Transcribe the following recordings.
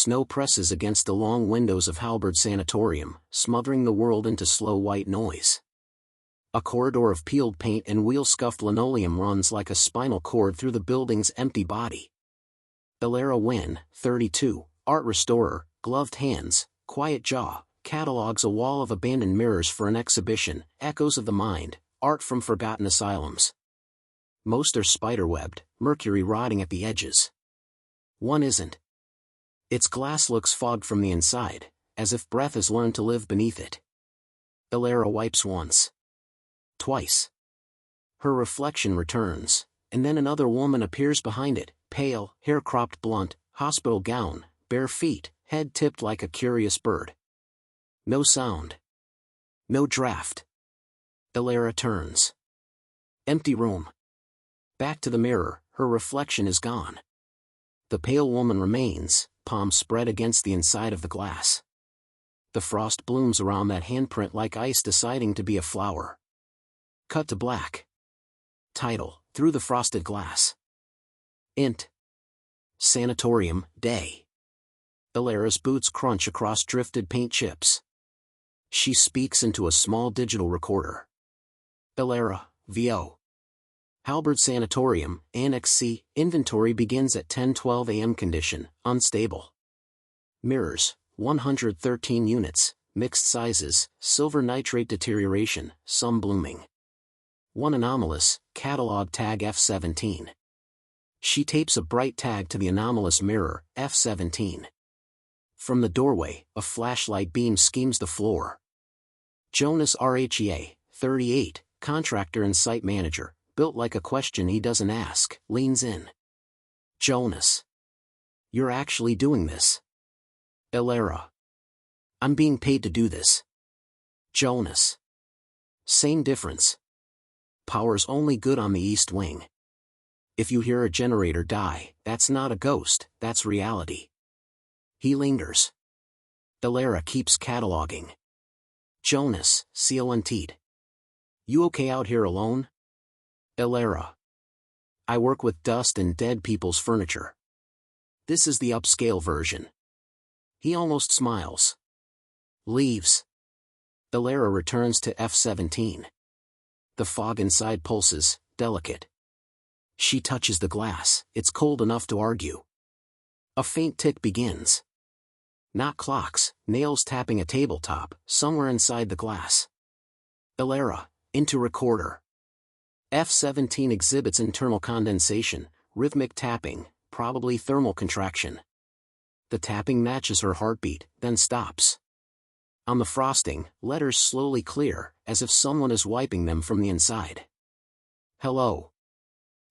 Snow presses against the long windows of Halberd Sanatorium, smothering the world into slow white noise. A corridor of peeled paint and wheel-scuffed linoleum runs like a spinal cord through the building's empty body. Elara Wynn, 32, art restorer, gloved hands, quiet jaw, catalogs a wall of abandoned mirrors for an exhibition, echoes of the mind, art from forgotten asylums. Most are spiderwebbed, mercury rotting at the edges. One isn't. Its glass looks fogged from the inside, as if breath has learned to live beneath it. Elara wipes once. Twice. Her reflection returns, and then another woman appears behind it, pale, hair cropped blunt, hospital gown, bare feet, head tipped like a curious bird. No sound. No draft. Elara turns. Empty room. Back to the mirror, her reflection is gone. The pale woman remains, palms spread against the inside of the glass. The frost blooms around that handprint like ice deciding to be a flower. Cut to black. Title, Through the Frosted Glass. Int. Sanatorium, Day. Elara's boots crunch across drifted paint chips. She speaks into a small digital recorder. Elara, VO. Halberd Sanatorium, Annex C, inventory begins at 10:12 a.m. Condition, unstable. Mirrors, 113 units, mixed sizes, silver nitrate deterioration, some blooming. One anomalous, catalog tag F17. She tapes a bright tag to the anomalous mirror, F17. From the doorway, a flashlight beam schemes the floor. Jonas RHEA, 38, contractor and site manager, built like a question he doesn't ask, leans in. Jonas. You're actually doing this? Elara. I'm being paid to do this. Jonas. Same difference. Power's only good on the east wing. If you hear a generator die, that's not a ghost, that's reality. He lingers. Elara keeps cataloging. Jonas, CONT'd. You okay out here alone? Elara. I work with dust and dead people's furniture. This is the upscale version. He almost smiles. Leaves. Elara returns to F17. The fog inside pulses, delicate. She touches the glass, it's cold enough to argue. A faint tick begins. Not clocks, nails tapping a tabletop, somewhere inside the glass. Elara, into recorder. F17 exhibits internal condensation, rhythmic tapping, probably thermal contraction. The tapping matches her heartbeat, then stops. On the frosting, letters slowly clear, as if someone is wiping them from the inside. Hello.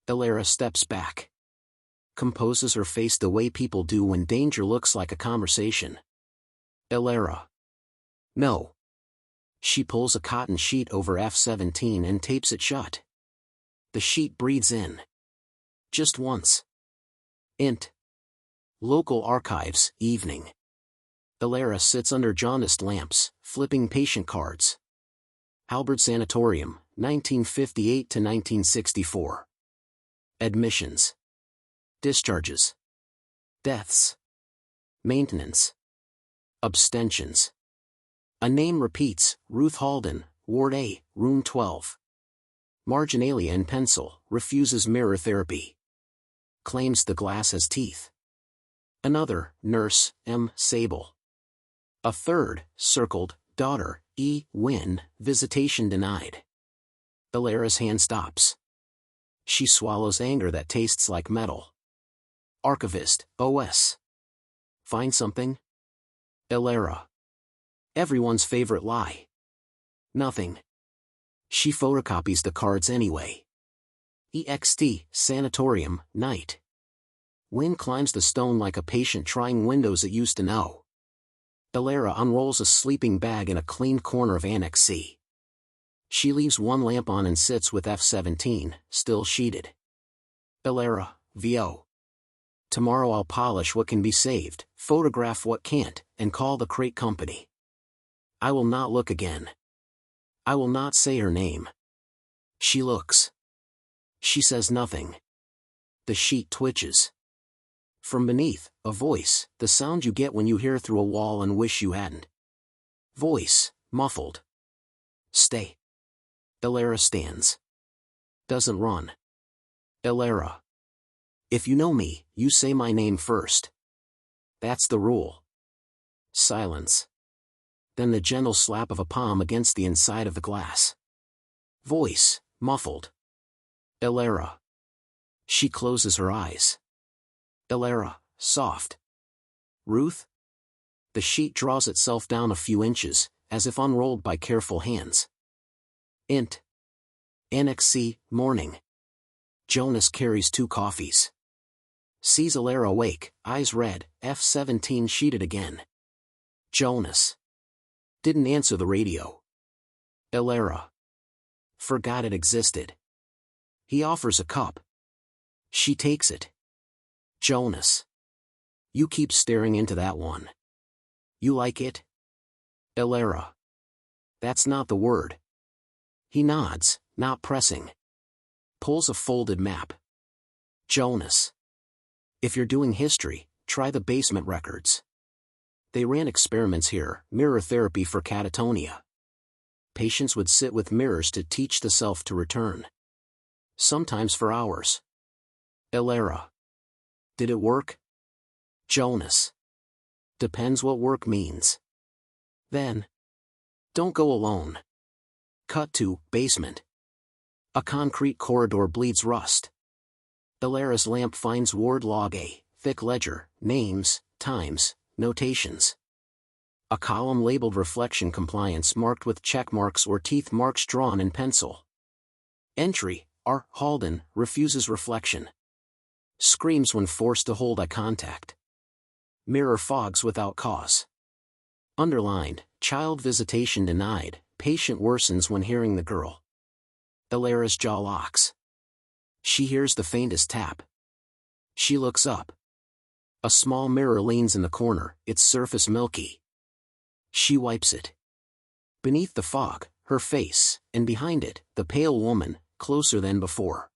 Elara steps back. Composes her face the way people do when danger looks like a conversation. Elara. No. She pulls a cotton sheet over F17 and tapes it shut. The sheet breathes in. Just once. Int. Local archives, evening. Elara sits under jaundiced lamps, flipping patient cards. Halberd Sanatorium, 1958 to 1964. Admissions. Discharges. Deaths. Maintenance. Abstentions. A name repeats, Ruth Halden, Ward A, Room 12. Marginalia in pencil, refuses mirror therapy. Claims the glass has teeth. Another, nurse, M. Sable. A third, circled, daughter, E. Wynn, visitation denied. Elara's hand stops. She swallows anger that tastes like metal. Archivist, OS. Find something? Elara. Everyone's favorite lie. Nothing. She photocopies the cards anyway. EXT, Sanatorium, Night. Wynn climbs the stone like a patient trying windows it used to know. Elara unrolls a sleeping bag in a clean corner of Annex C. She leaves one lamp on and sits with F17, still sheeted. Elara, VO. Tomorrow I'll polish what can be saved, photograph what can't, and call the crate company. I will not look again. I will not say her name. She looks. She says nothing. The sheet twitches. From beneath, a voice, the sound you get when you hear through a wall and wish you hadn't. Voice, muffled. Stay. Elara stands. Doesn't run. Elara. If you know me, you say my name first. That's the rule. Silence. Then the gentle slap of a palm against the inside of the glass. Voice, muffled. Elara. She closes her eyes. Elara, soft. Ruth? The sheet draws itself down a few inches, as if unrolled by careful hands. Int. Annex C, morning. Jonas carries 2 coffees. Sees Elara awake, eyes red, F-17 sheeted again. Jonas. Didn't answer the radio. Elara. Forgot it existed. He offers a cup. She takes it. Jonas. You keep staring into that one. You like it? Elara. That's not the word. He nods, not pressing. Pulls a folded map. Jonas. If you're doing history, try the basement records. They ran experiments here, mirror therapy for catatonia. Patients would sit with mirrors to teach the self to return. Sometimes for hours. Elara. Did it work? Jonas. Depends what work means. Then. Don't go alone. Cut to, basement. A concrete corridor bleeds rust. Elara's lamp finds ward log A, thick ledger, names, times, notations. A column labeled reflection compliance marked with check marks or teeth marks drawn in pencil. Entry, R. Halden, refuses reflection. Screams when forced to hold eye contact. Mirror fogs without cause. Underlined, child visitation denied, patient worsens when hearing the girl. Elara's jaw locks. She hears the faintest tap. She looks up. A small mirror leans in the corner, its surface milky. She wipes it. Beneath the fog, her face, and behind it, the pale woman, closer than before.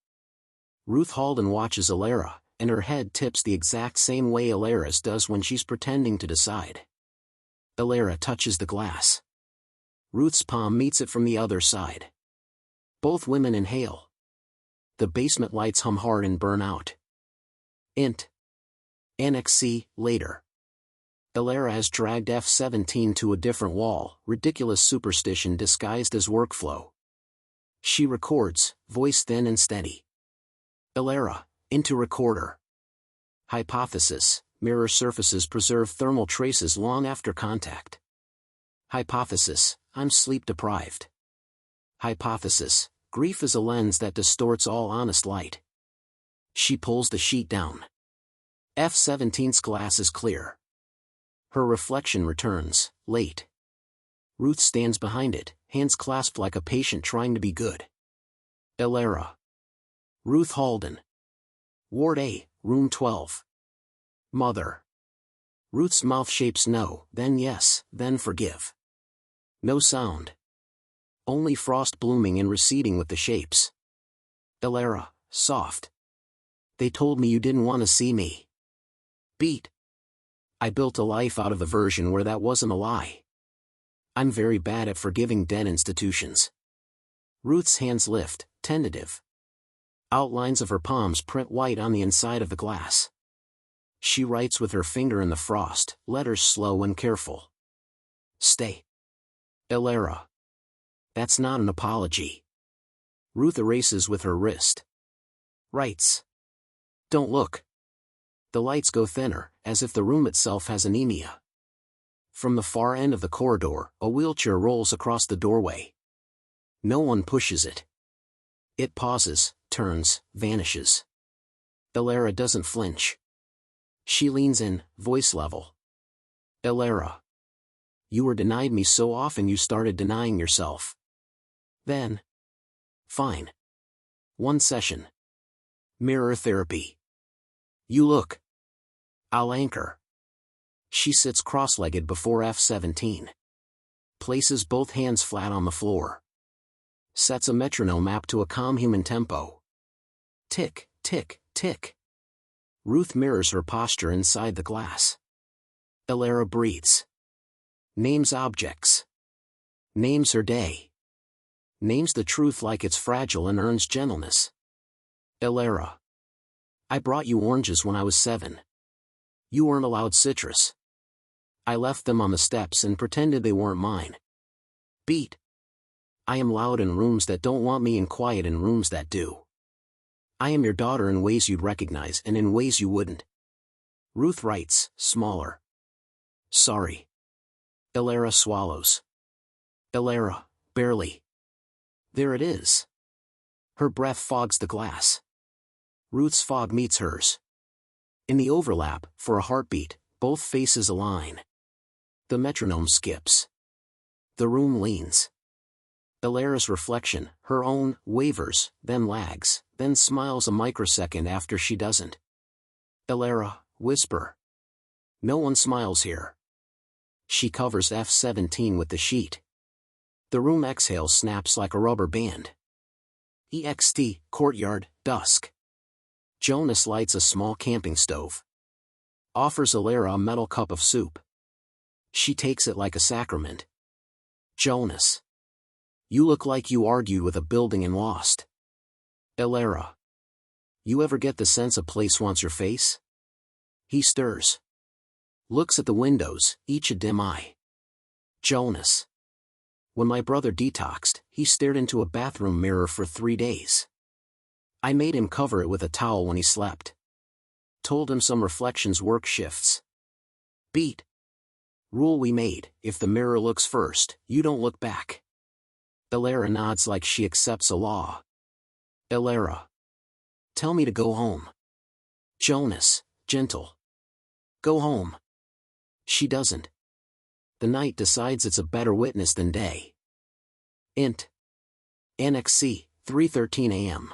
Ruth Halden watches Elara, and her head tips the exact same way Elara's does when she's pretending to decide. Elara touches the glass. Ruth's palm meets it from the other side. Both women inhale. The basement lights hum hard and burn out. Int. Annex C, later. Elara has dragged F-17 to a different wall, ridiculous superstition disguised as workflow. She records, voice thin and steady. Elara, into recorder. Hypothesis, mirror surfaces preserve thermal traces long after contact. Hypothesis, I'm sleep deprived. Hypothesis, grief is a lens that distorts all honest light. She pulls the sheet down. F-17's glass is clear. Her reflection returns, late. Ruth stands behind it, hands clasped like a patient trying to be good. Elara. Ruth Halden. Ward A, Room 12. Mother. Ruth's mouth shapes no, then yes, then forgive. No sound. Only frost blooming and receding with the shapes. Elara, soft. They told me you didn't want to see me. Beat. I built a life out of the version where that wasn't a lie. I'm very bad at forgiving dead institutions. Ruth's hands lift, tentative. Outlines of her palms print white on the inside of the glass. She writes with her finger in the frost, letters slow and careful. Stay. Elara. That's not an apology. Ruth erases with her wrist. Writes. Don't look. The lights go thinner, as if the room itself has anemia. From the far end of the corridor, a wheelchair rolls across the doorway. No one pushes it. It pauses, turns, vanishes. Elara doesn't flinch. She leans in, voice level. Elara. You were denied me so often you started denying yourself. Then. Fine. 1 session. Mirror therapy. You look. I'll anchor. She sits cross-legged before F-17. Places both hands flat on the floor. Sets a metronome map to a calm human tempo. Tick, tick, tick. Ruth mirrors her posture inside the glass. Elara breathes. Names objects. Names her day. Names the truth like it's fragile and earns gentleness. Elara. I brought you oranges when I was 7. You weren't allowed citrus. I left them on the steps and pretended they weren't mine. Beat. I am loud in rooms that don't want me and quiet in rooms that do. I am your daughter in ways you'd recognize and in ways you wouldn't. Ruth writes, smaller. Sorry. Elara swallows. Elara, barely. There it is. Her breath fogs the glass. Ruth's fog meets hers. In the overlap, for a heartbeat, both faces align. The metronome skips. The room leans. Elara's reflection, her own, wavers, then lags, then smiles a microsecond after she doesn't. Elara, whisper. No one smiles here. She covers F-17 with the sheet. The room exhales snaps like a rubber band. EXT, courtyard, dusk. Jonas lights a small camping stove. Offers Elara a metal cup of soup. She takes it like a sacrament. Jonas. You look like you argued with a building and lost. Elara. You ever get the sense a place wants your face? He stirs. Looks at the windows, each a dim eye. Jonas. When my brother detoxed, he stared into a bathroom mirror for 3 days. I made him cover it with a towel when he slept. Told him some reflections work shifts. Beat. Rule we made, if the mirror looks first, you don't look back. Elara nods like she accepts a law. Elara. Tell me to go home. Jonas, gentle. Go home. She doesn't. The night decides it's a better witness than day. Int. Annex C, 3:13 a.m.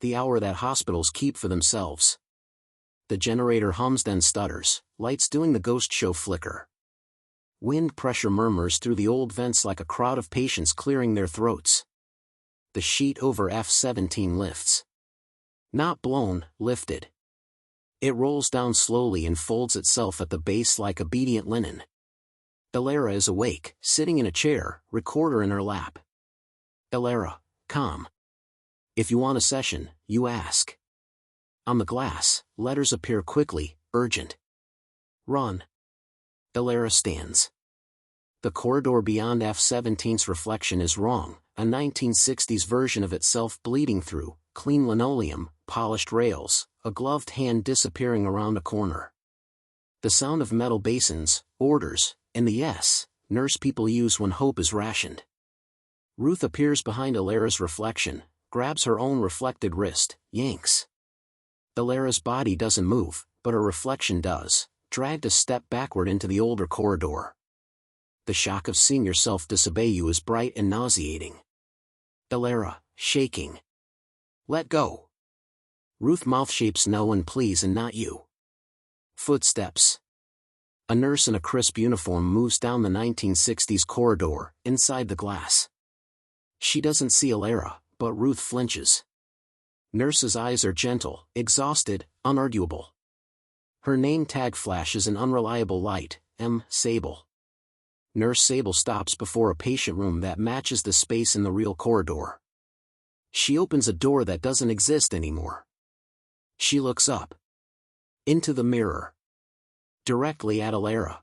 The hour that hospitals keep for themselves. The generator hums then stutters, lights doing the ghost show flicker. Wind pressure murmurs through the old vents like a crowd of patients clearing their throats. The sheet over F-17 lifts. Not blown, lifted. It rolls down slowly and folds itself at the base like obedient linen. Elara is awake, sitting in a chair, recorder in her lap. Elara, calm. If you want a session, you ask. On the glass, letters appear quickly, urgent. Run. Elara stands. The corridor beyond F-17's reflection is wrong, a 1960s version of itself bleeding through, clean linoleum, polished rails, a gloved hand disappearing around a corner. The sound of metal basins, orders, and the yes, nurse people use when hope is rationed. Ruth appears behind Elara's reflection, grabs her own reflected wrist, yanks. Elara's body doesn't move, but her reflection does, dragged a step backward into the older corridor. The shock of seeing yourself disobey you is bright and nauseating. Elara, shaking. Let go. Ruth mouth shapes no and please and not you. Footsteps. A nurse in a crisp uniform moves down the 1960s corridor, inside the glass. She doesn't see Elara, but Ruth flinches. Nurse's eyes are gentle, exhausted, unarguable. Her name tag flashes in unreliable light, M. Sable. Nurse Sable stops before a patient room that matches the space in the real corridor. She opens a door that doesn't exist anymore. She looks up. Into the mirror. Directly at Elara.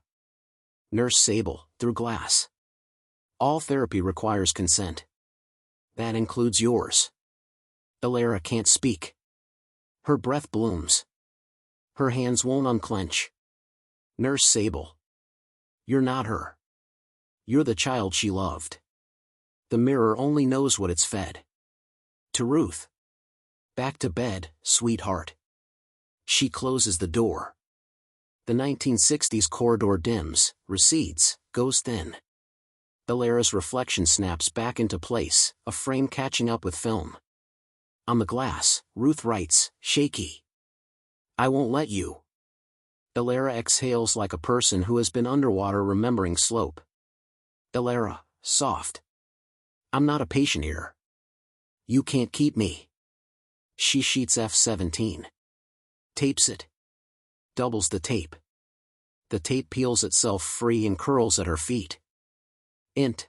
Nurse Sable, through glass. All therapy requires consent. That includes yours. Elara can't speak. Her breath blooms. Her hands won't unclench. Nurse Sable. You're not her. You're the child she loved. The mirror only knows what it's fed. To Ruth. Back to bed, sweetheart. She closes the door. The 1960s corridor dims, recedes, goes thin. Elara's reflection snaps back into place, a frame catching up with film. On the glass, Ruth writes, shaky. I won't let you. Elara exhales like a person who has been underwater remembering slope. Elara, soft. I'm not a patient here. You can't keep me. She sheets F-17. Tapes it. Doubles the tape. The tape peels itself free and curls at her feet. Int.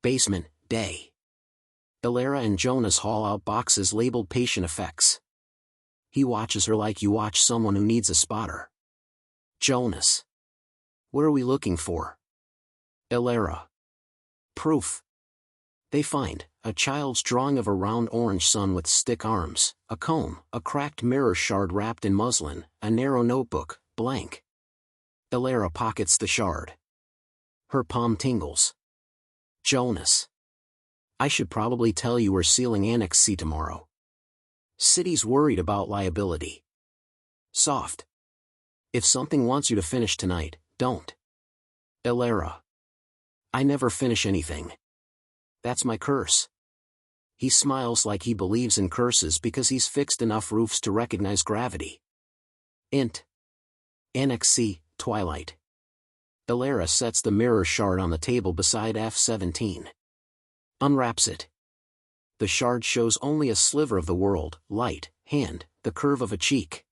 Basement, day. Elara and Jonas haul out boxes labeled patient effects. He watches her like you watch someone who needs a spotter. Jonas. What are we looking for? Elara. Proof. They find a child's drawing of a round orange sun with stick arms, a comb, a cracked mirror shard wrapped in muslin, a narrow notebook, blank. Elara pockets the shard. Her palm tingles. Jonas. I should probably tell you we're sealing Annex C tomorrow. City's worried about liability. Soft. If something wants you to finish tonight, don't. Elara. I never finish anything. That's my curse. He smiles like he believes in curses because he's fixed enough roofs to recognize gravity. Int. Annex C, Twilight. Elara sets the mirror shard on the table beside F-17. Unwraps it. The shard shows only a sliver of the world, light, hand, the curve of a cheek.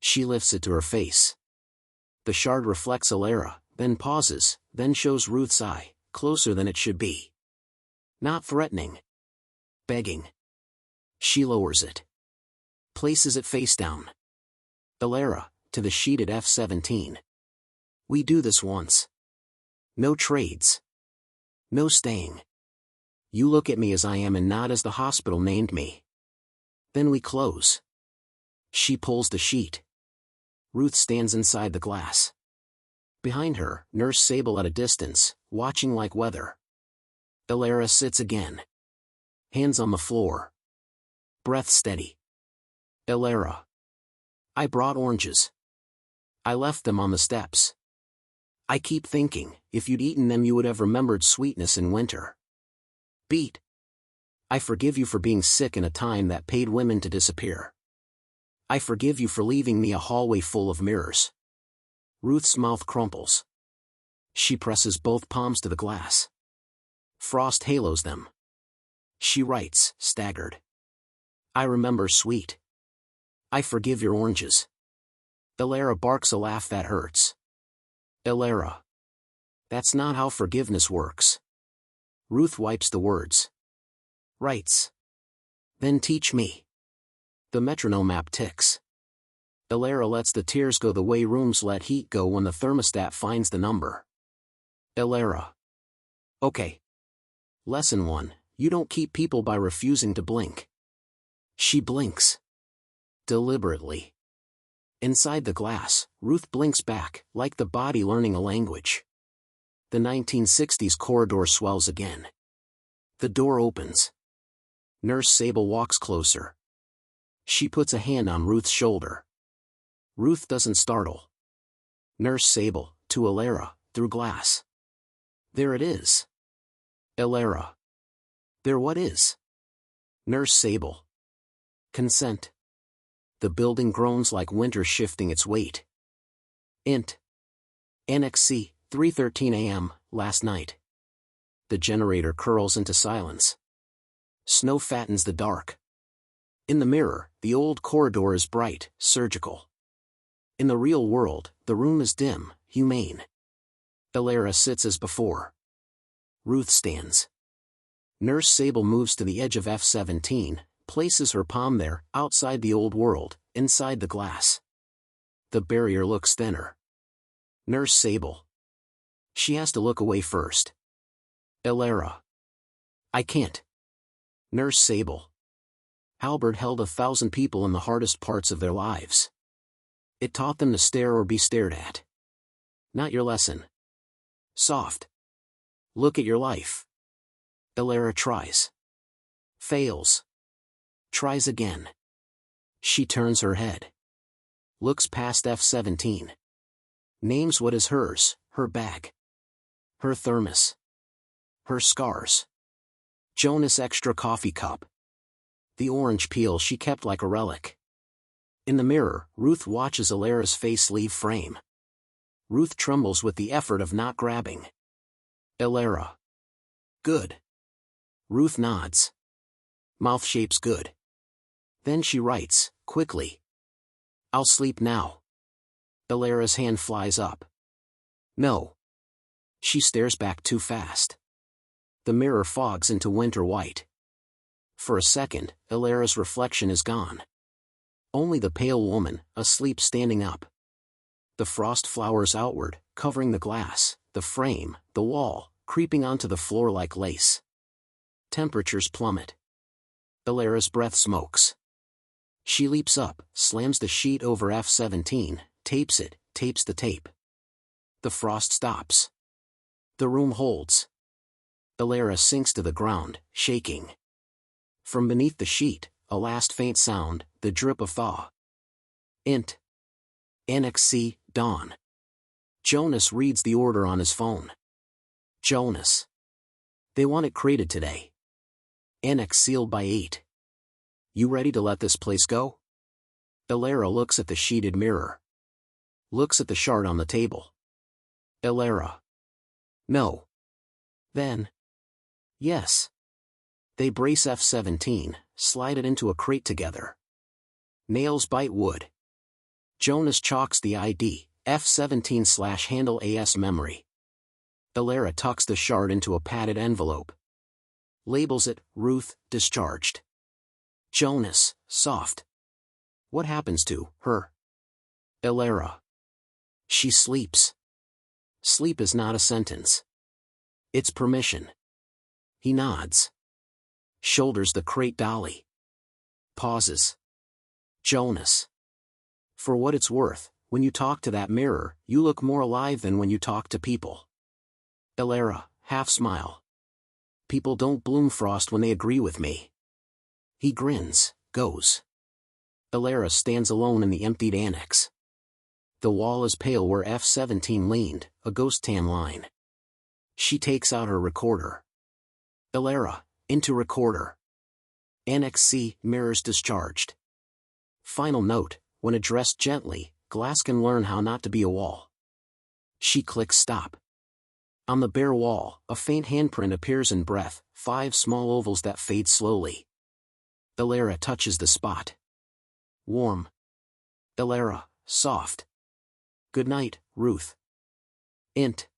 She lifts it to her face. The shard reflects Elara, then pauses, then shows Ruth's eye, closer than it should be. Not threatening. Begging. She lowers it. Places it face down. Elara, to the sheet at F-17. We do this once. No trades. No staying. You look at me as I am and not as the hospital named me. Then we close. She pulls the sheet. Ruth stands inside the glass. Behind her, Nurse Sable at a distance, watching like weather. Elara sits again. Hands on the floor. Breath steady. Elara. I brought oranges. I left them on the steps. I keep thinking, if you'd eaten them you would have remembered sweetness in winter. Beat. I forgive you for being sick in a time that paid women to disappear. I forgive you for leaving me a hallway full of mirrors. Ruth's mouth crumples. She presses both palms to the glass. Frost halos them. She writes, staggered. I remember sweet. I forgive your oranges. Elara barks a laugh that hurts. Elara. That's not how forgiveness works. Ruth wipes the words. Writes. Then teach me. The metronome app ticks. Elara lets the tears go the way rooms let heat go when the thermostat finds the number. Elara. Okay. Lesson 1, you don't keep people by refusing to blink. She blinks. Deliberately. Inside the glass, Ruth blinks back, like the body learning a language. The 1960s corridor swells again. The door opens. Nurse Sable walks closer. She puts a hand on Ruth's shoulder. Ruth doesn't startle. Nurse Sable, to Elara, through glass. There it is. Elara. There what is? Nurse Sable. Consent. The building groans like winter shifting its weight. Int. Annex C, 3:13 a.m., last night. The generator curls into silence. Snow fattens the dark. In the mirror, the old corridor is bright, surgical. In the real world, the room is dim, humane. Elara sits as before. Ruth stands. Nurse Sable moves to the edge of F-17, places her palm there, outside the old world, inside the glass. The barrier looks thinner. Nurse Sable. She has to look away first. Elara. I can't. Nurse Sable. Halberd held 1,000 people in the hardest parts of their lives. It taught them to stare or be stared at. Not your lesson. Soft. Look at your life. Elara tries. Fails. Tries again. She turns her head. Looks past F-17. Names what is hers, her bag. Her thermos. Her scars. Jonas' extra coffee cup. The orange peel she kept like a relic. In the mirror, Ruth watches Elara's face leave frame. Ruth trembles with the effort of not grabbing. Elara. Good. Ruth nods. Mouth shapes good. Then she writes, quickly. I'll sleep now. Elara's hand flies up. No. She stares back too fast. The mirror fogs into winter white. For a second, Elara's reflection is gone. Only the pale woman, asleep standing up. The frost flowers outward, covering the glass, the frame, the wall, creeping onto the floor like lace. Temperatures plummet. Elara's breath smokes. She leaps up, slams the sheet over F-17, tapes it, tapes the tape. The frost stops. The room holds. Elara sinks to the ground, shaking. From beneath the sheet, a last faint sound, the drip of thaw. Int. NXC, dawn. Jonas reads the order on his phone. Jonas. They want it crated today. NX sealed by 8. You ready to let this place go? Elara looks at the sheeted mirror. Looks at the shard on the table. Elara. No. Then. Yes. They brace F-17, slide it into a crate together. Nails bite wood. Jonas chalks the ID, F-17/handle AS memory. Elara tucks the shard into a padded envelope. Labels it, Ruth, discharged. Jonas, soft. What happens to her? Elara. She sleeps. Sleep is not a sentence. It's permission. He nods. Shoulders the crate dolly. Pauses. Jonas. For what it's worth, when you talk to that mirror, you look more alive than when you talk to people. Elara, half smile. People don't bloom frost when they agree with me. He grins, goes. Elara stands alone in the emptied annex. The wall is pale where F-17 leaned, a ghost tan line. She takes out her recorder. Elara, into recorder. NXC, mirrors discharged. Final note, when addressed gently, glass can learn how not to be a wall. She clicks stop. On the bare wall, a faint handprint appears in breath, 5 small ovals that fade slowly. Elara touches the spot. Warm. Elara, soft. Good night, Ruth. Int.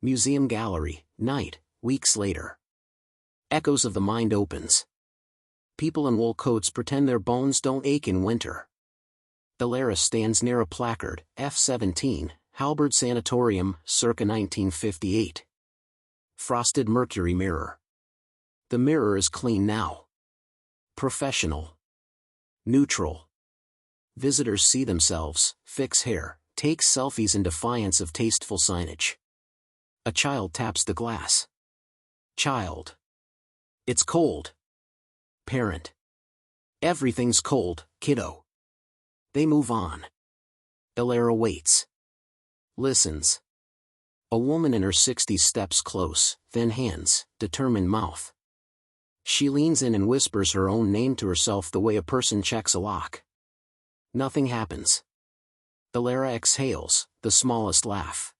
Museum gallery, night, weeks later. Echoes of the mind opens. People in wool coats pretend their bones don't ache in winter. Elara stands near a placard, F-17, Halberd Sanatorium, circa 1958. Frosted mercury mirror. The mirror is clean now. Professional. Neutral. Visitors see themselves, fix hair, take selfies in defiance of tasteful signage. A child taps the glass. Child. It's cold. Parent. Everything's cold, kiddo. They move on. Elara waits. Listens. A woman in her 60s steps close, thin hands, determined mouth. She leans in and whispers her own name to herself the way a person checks a lock. Nothing happens. Elara exhales, the smallest laugh.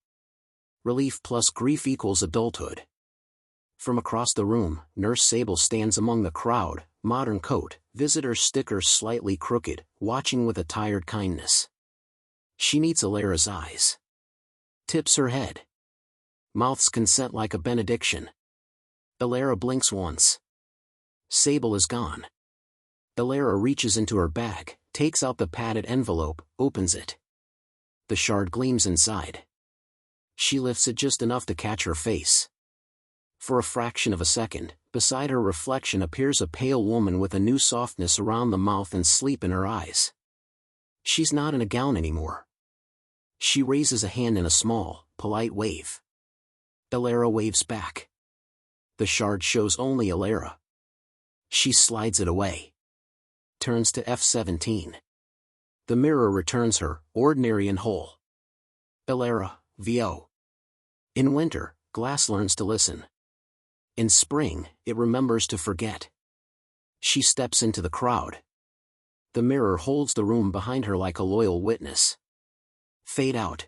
Relief plus grief equals adulthood. From across the room, Nurse Sable stands among the crowd, modern coat, visitor sticker slightly crooked, watching with a tired kindness. She meets Elara's eyes. Tips her head. Mouths consent like a benediction. Elara blinks once. Sable is gone. Elara reaches into her bag, takes out the padded envelope, opens it. The shard gleams inside. She lifts it just enough to catch her face. For a fraction of a second, beside her reflection appears a pale woman with a new softness around the mouth and sleep in her eyes. She's not in a gown anymore. She raises a hand in a small, polite wave. Elara waves back. The shard shows only Elara. She slides it away. Turns to F-17. The mirror returns her, ordinary and whole. Elara, VO. In winter, glass learns to listen. In spring, it remembers to forget. She steps into the crowd. The mirror holds the room behind her like a loyal witness. Fade out.